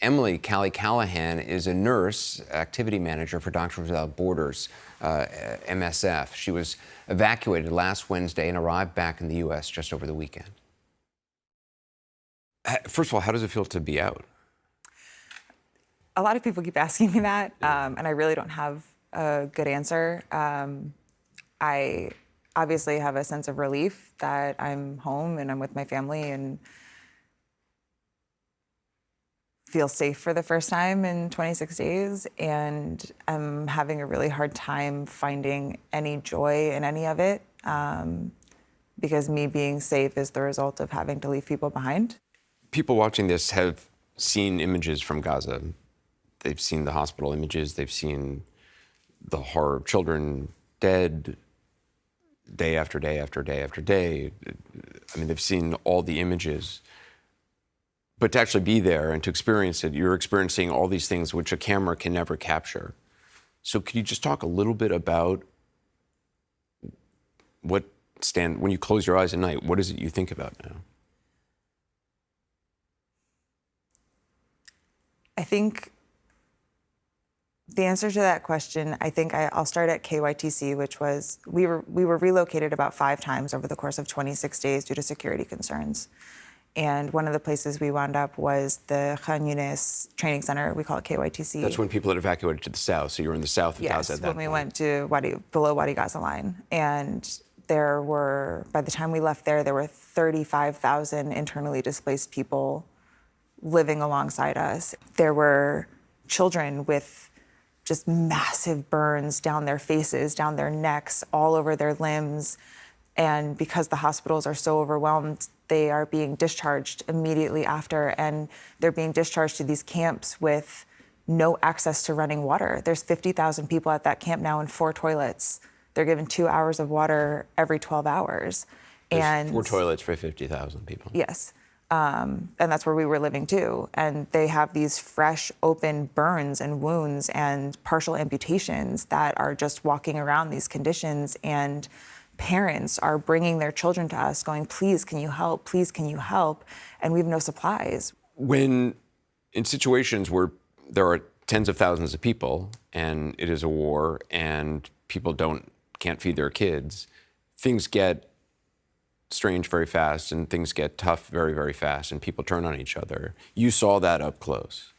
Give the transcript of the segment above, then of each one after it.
Emily Callie Callahan is a nurse, activity manager for Doctors Without Borders, MSF. She was evacuated last Wednesday and arrived back in the U.S. just over the weekend. First of all, how does it feel to be out? A lot of people keep asking me that, and I really don't have a good answer. I obviously have a sense of relief that I'm home and I'm with my family and feel safe for the first time in 26 days. And I'm having a really hard time finding any joy in any of it because me being safe is the result of having to leave people behind. People watching this have seen images from Gaza. They've seen the hospital images. They've seen the horror of children dead day after day after day after day. I mean, they've seen all the images. But to actually be there and to experience it, you're experiencing all these things which a camera can never capture. So could you just talk a little bit about when you close your eyes at night, what is it you think about now? I think the answer to that question, I'll start at KYTC, which was, we were relocated about 5 times over the course of 26 days due to security concerns. And one of the places we wound up was the Khan Yunis Training Center. We call it KYTC. That's when people had evacuated to the south. So you were in the south of Gaza at that point. Yes, when we went to below Wadi Gaza line. And by the time we left there were 35,000 internally displaced people living alongside us. There were children with just massive burns down their faces, down their necks, all over their limbs. And because the hospitals are so overwhelmed, they are being discharged immediately after, and they're being discharged to these camps with no access to running water. There's 50,000 people at that camp now and 4 toilets. They're given 2 hours of water every 12 hours. There's 4 toilets for 50,000 people. Yes. And that's where we were living too. And they have these fresh, open burns and wounds and partial amputations that are just walking around these conditions. And parents are bringing their children to us going, please, can you help? Please, can you help? And we have no supplies. When in situations where there are tens of thousands of people and it is a war and people can't feed their kids, things get strange very fast and things get tough very, very fast and people turn on each other. You saw that up close.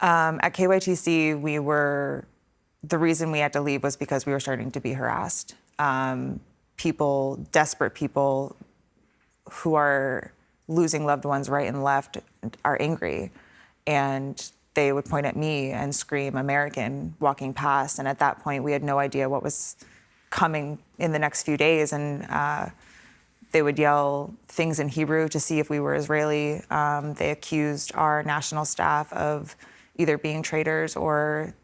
At KYTC, the reason we had to leave was because we were starting to be harassed. Desperate people who are losing loved ones right and left are angry. And they would point at me and scream American walking past. And at that point, we had no idea what was coming in the next few days. And they would yell things in Hebrew to see if we were Israeli. They accused our national staff of either being traitors or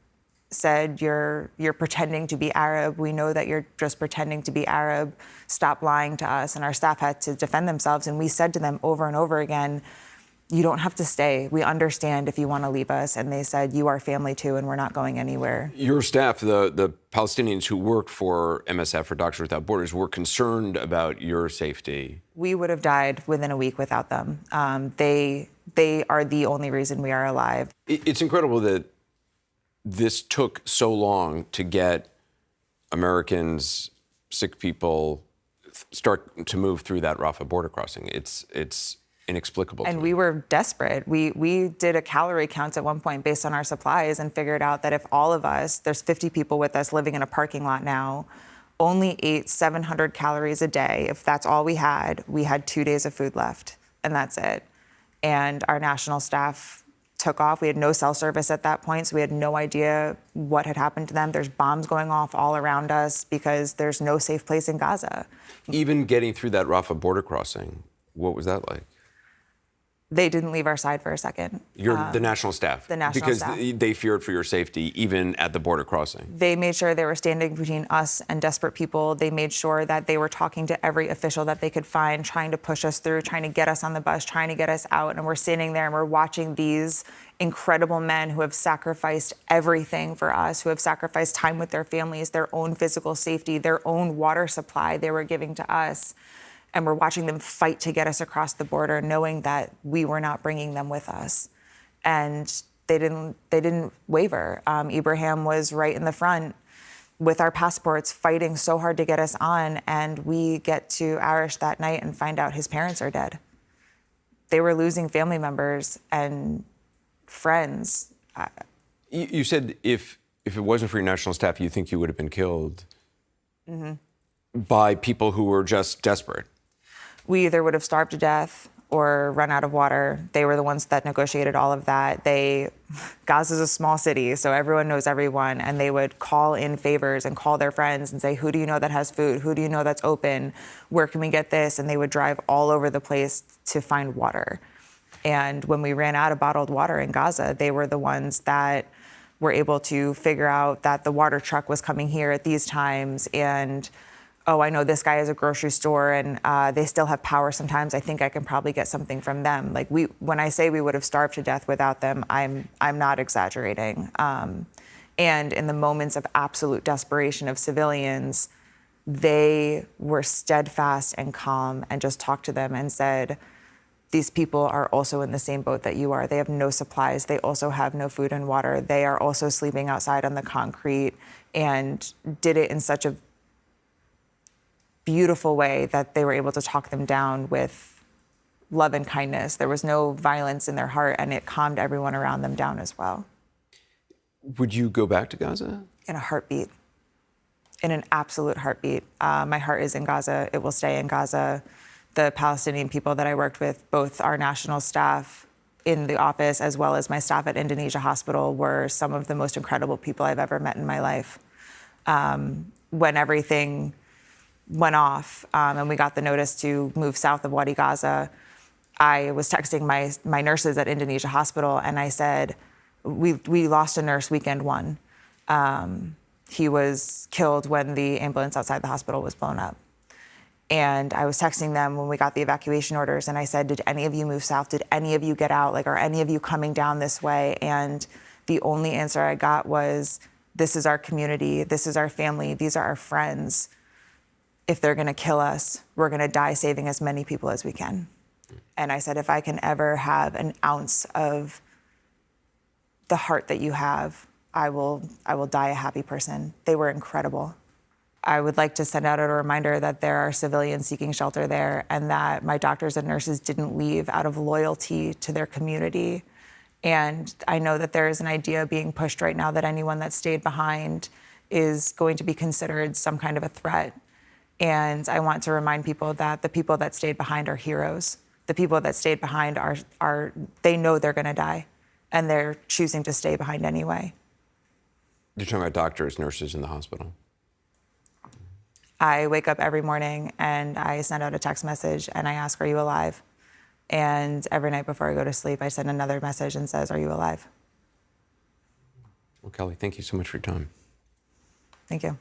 said, you're pretending to be Arab. We know that you're just pretending to be Arab. Stop lying to us. And our staff had to defend themselves. And we said to them over and over again, you don't have to stay. We understand if you want to leave us. And they said, you are family too, and we're not going anywhere. Your staff, the Palestinians who worked for MSF, or Doctors Without Borders, were concerned about your safety. We would have died within a week without them. They are the only reason we are alive. It's incredible that this took so long to get Americans, sick people, start to move through that Rafah border crossing. It's inexplicable. And we were desperate. We did a calorie count at one point based on our supplies and figured out that if all of us, there's 50 people with us living in a parking lot now, only ate 700 calories a day. If that's all we had 2 days of food left, and that's it. And our national staff took off. We had no cell service at that point, so we had no idea what had happened to them. There's bombs going off all around us because there's no safe place in Gaza. Even getting through that Rafah border crossing, what was that like? They didn't leave our side for a second. The national staff? The national because staff. Because they feared for your safety, even at the border crossing. They made sure they were standing between us and desperate people. They made sure that they were talking to every official that they could find, trying to push us through, trying to get us on the bus, trying to get us out. And we're standing there and we're watching these incredible men who have sacrificed everything for us, who have sacrificed time with their families, their own physical safety, their own water supply they were giving to us. And we're watching them fight to get us across the border, knowing that we were not bringing them with us. and they didn't waver. Ibrahim was right in the front with our passports, fighting so hard to get us on, and we get to Arish that night and find out his parents are dead. They were losing family members and friends. You said if it wasn't for your national staff, you think you would have been killed by people who were just desperate. We either would have starved to death or run out of water. They were the ones that negotiated all of that. Gaza's a small city, so everyone knows everyone, and they would call in favors and call their friends and say, who do you know that has food? Who do you know that's open? Where can we get this? And they would drive all over the place to find water. And when we ran out of bottled water in Gaza, they were the ones that were able to figure out that the water truck was coming here at these times, and oh, I know this guy has a grocery store and they still have power sometimes. I think I can probably get something from them. Like when I say we would have starved to death without them, I'm not exaggerating. And in the moments of absolute desperation of civilians, they were steadfast and calm and just talked to them and said, these people are also in the same boat that you are. They have no supplies. They also have no food and water. They are also sleeping outside on the concrete, and did it in such a beautiful way that they were able to talk them down with love and kindness. There was no violence in their heart, and it calmed everyone around them down as well. Would you go back to Gaza? In a heartbeat, in an absolute heartbeat. My heart is in Gaza. It will stay in Gaza. The Palestinian people that I worked with, both our national staff in the office as well as my staff at Indonesia Hospital, were some of the most incredible people I've ever met in my life. When everything went off and we got the notice to move south of Wadi Gaza, I was texting my nurses at Indonesia Hospital, and I said, we lost a nurse weekend one. He was killed when the ambulance outside the hospital was blown up. And I was texting them when we got the evacuation orders, and I said, did any of you move south? Did any of you get out? Like, are any of you coming down this way? And the only answer I got was, this is our community, this is our family, these are our friends. If they're gonna kill us, we're gonna die saving as many people as we can. And I said, if I can ever have an ounce of the heart that you have, I will die a happy person. They were incredible. I would like to send out a reminder that there are civilians seeking shelter there, and that my doctors and nurses didn't leave out of loyalty to their community. And I know that there is an idea being pushed right now that anyone that stayed behind is going to be considered some kind of a threat. And I want to remind people that the people that stayed behind are heroes. The people that stayed behind they know they're gonna die, and they're choosing to stay behind anyway. You're talking about doctors, nurses in the hospital. I wake up every morning and I send out a text message and I ask, are you alive? And every night before I go to sleep, I send another message and says, are you alive? Well, Kelly, thank you so much for your time. Thank you.